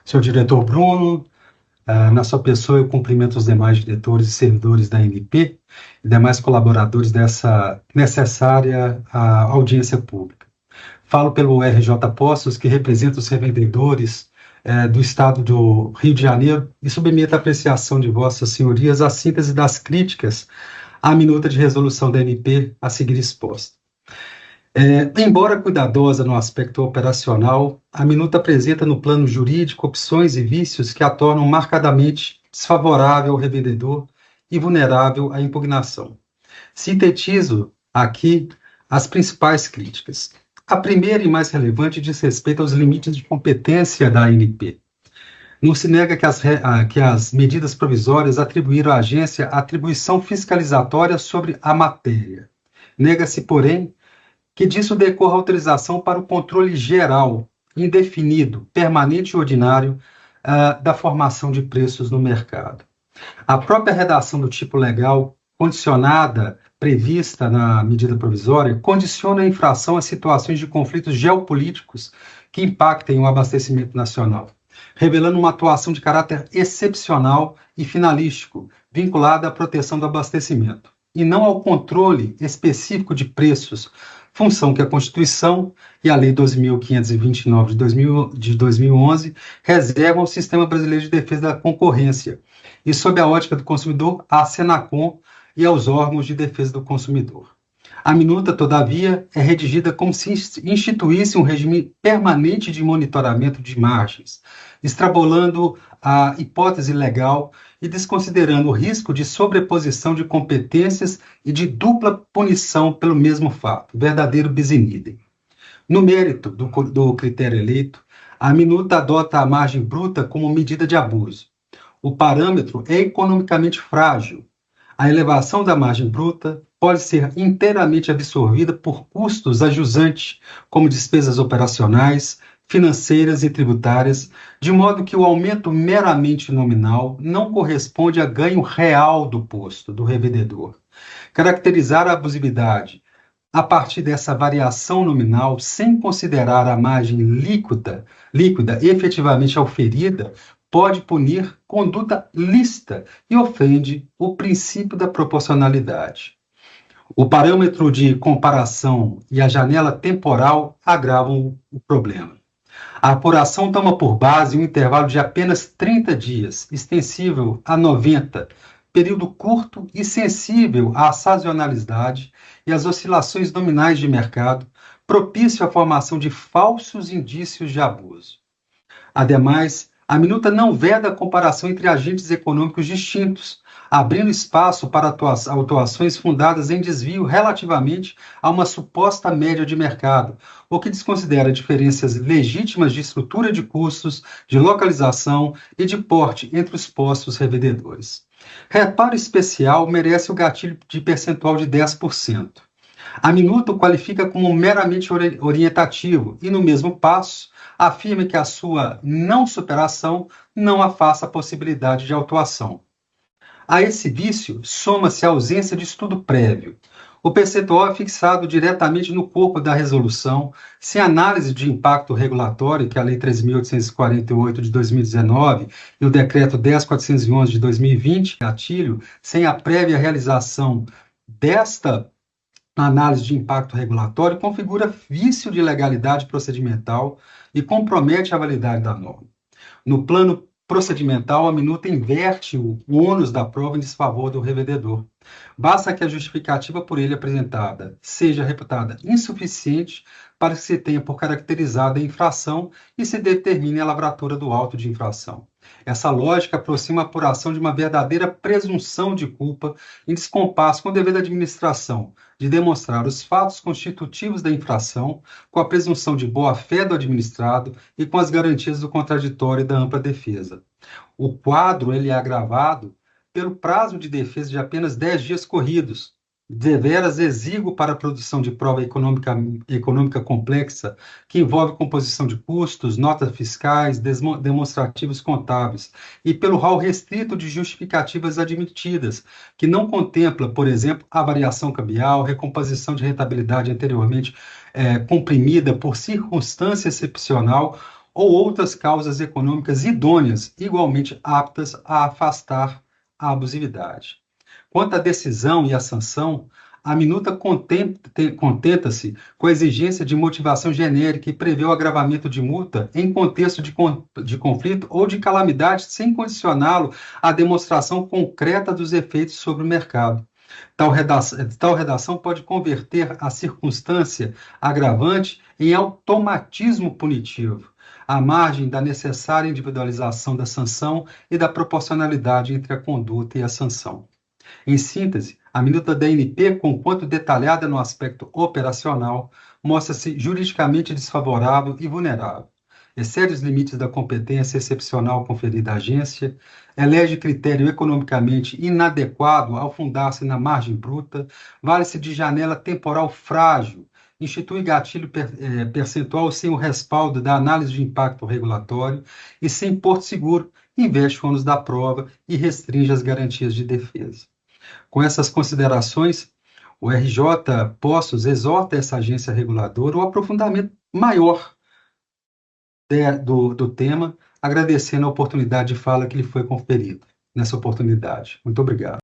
Seu diretor Bruno, na sua pessoa eu cumprimento os demais diretores e servidores da ANP e demais colaboradores dessa necessária audiência pública. Falo pelo RJ Postos, que representa os revendedores do Estado do Rio de Janeiro, e submeto a apreciação de vossas senhorias a síntese das críticas à minuta de resolução da ANP a seguir exposta. Embora cuidadosa no aspecto operacional, a minuta apresenta no plano jurídico opções e vícios que a tornam marcadamente desfavorável ao revendedor e vulnerável à impugnação. Sintetizo aqui as principais críticas. A primeira e mais relevante diz respeito aos limites de competência da ANP. Não se nega que as medidas provisórias atribuíram à agência atribuição fiscalizatória sobre a matéria. Nega-se, porém, que disso decorra autorização para o controle geral, indefinido, permanente e ordinário da formação de preços no mercado. A própria redação do tipo legal condicionada, prevista na medida provisória, condiciona a infração a situações de conflitos geopolíticos que impactem o abastecimento nacional, revelando uma atuação de caráter excepcional e finalístico, vinculada à proteção do abastecimento, e não ao controle específico de preços, função que a Constituição e a Lei 12.529 de 2011 reservam ao Sistema Brasileiro de Defesa da Concorrência e, sob a ótica do consumidor, à Senacom e aos órgãos de defesa do consumidor. A minuta, todavia, é redigida como se instituísse um regime permanente de monitoramento de margens, extrapolando a hipótese legal e desconsiderando o risco de sobreposição de competências e de dupla punição pelo mesmo fato, verdadeiro bis in idem. No mérito do critério eleito, a minuta adota a margem bruta como medida de abuso. O parâmetro é economicamente frágil. A elevação da margem bruta pode ser inteiramente absorvida por custos ajusantes, como despesas operacionais, financeiras e tributárias, de modo que o aumento meramente nominal não corresponde a ganho real do posto do revendedor. Caracterizar a abusividade a partir dessa variação nominal, sem considerar a margem líquida efetivamente auferida, pode punir conduta lícita e ofende o princípio da proporcionalidade. O parâmetro de comparação e a janela temporal agravam o problema. A apuração toma por base um intervalo de apenas 30 dias, extensível a 90, período curto e sensível à sazonalidade e às oscilações nominais de mercado, propício à formação de falsos indícios de abuso. Ademais, a minuta não veda a comparação entre agentes econômicos distintos, abrindo espaço para atuações fundadas em desvio relativamente a uma suposta média de mercado, o que desconsidera diferenças legítimas de estrutura de custos, de localização e de porte entre os postos revendedores. Reparo especial merece o gatilho de percentual de 10%. A minuta o qualifica como meramente orientativo e, no mesmo passo, afirma que a sua não superação não afasta a possibilidade de autuação. A esse vício soma-se a ausência de estudo prévio. O percentual é fixado diretamente no corpo da resolução, sem análise de impacto regulatório, que é a Lei 13.848 de 2019 e o Decreto 10.411 de 2020, gatilho, sem a prévia realização desta análise de impacto regulatório, configura vício de legalidade procedimental e compromete a validade da norma. No plano procedimental, a minuta inverte o ônus da prova em desfavor do revendedor. Basta que a justificativa por ele apresentada seja reputada insuficiente para que se tenha por caracterizada a infração e se determine a lavratura do auto de infração. Essa lógica aproxima a apuração de uma verdadeira presunção de culpa em descompasso com o dever da administração de demonstrar os fatos constitutivos da infração, com a presunção de boa-fé do administrado e com as garantias do contraditório e da ampla defesa. O quadro ele é agravado pelo prazo de defesa de apenas 10 dias corridos, deveras exíguo para a produção de prova econômica complexa, que envolve composição de custos, notas fiscais, demonstrativos contábeis, e pelo rol restrito de justificativas admitidas, que não contempla, por exemplo, a variação cambial, recomposição de rentabilidade anteriormente comprimida por circunstância excepcional, ou outras causas econômicas idôneas, igualmente aptas a afastar a abusividade. Quanto à decisão e à sanção, a minuta contenta-se com a exigência de motivação genérica e prevê o agravamento de multa em contexto de conflito ou de calamidade, sem condicioná-lo à demonstração concreta dos efeitos sobre o mercado. Tal redação pode converter a circunstância agravante em automatismo punitivo, à margem da necessária individualização da sanção e da proporcionalidade entre a conduta e a sanção. Em síntese, a minuta da ANP, conquanto detalhada no aspecto operacional, mostra-se juridicamente desfavorável e vulnerável. Excede os limites da competência excepcional conferida à agência, elege critério economicamente inadequado ao fundar-se na margem bruta, vale-se de janela temporal frágil, institui gatilho percentual sem o respaldo da análise de impacto regulatório e sem porto seguro, investe o ônus da prova e restringe as garantias de defesa. Com essas considerações, o RJ Postos exorta essa agência reguladora ao aprofundamento maior do tema, agradecendo a oportunidade de fala que lhe foi conferida nessa oportunidade. Muito obrigado.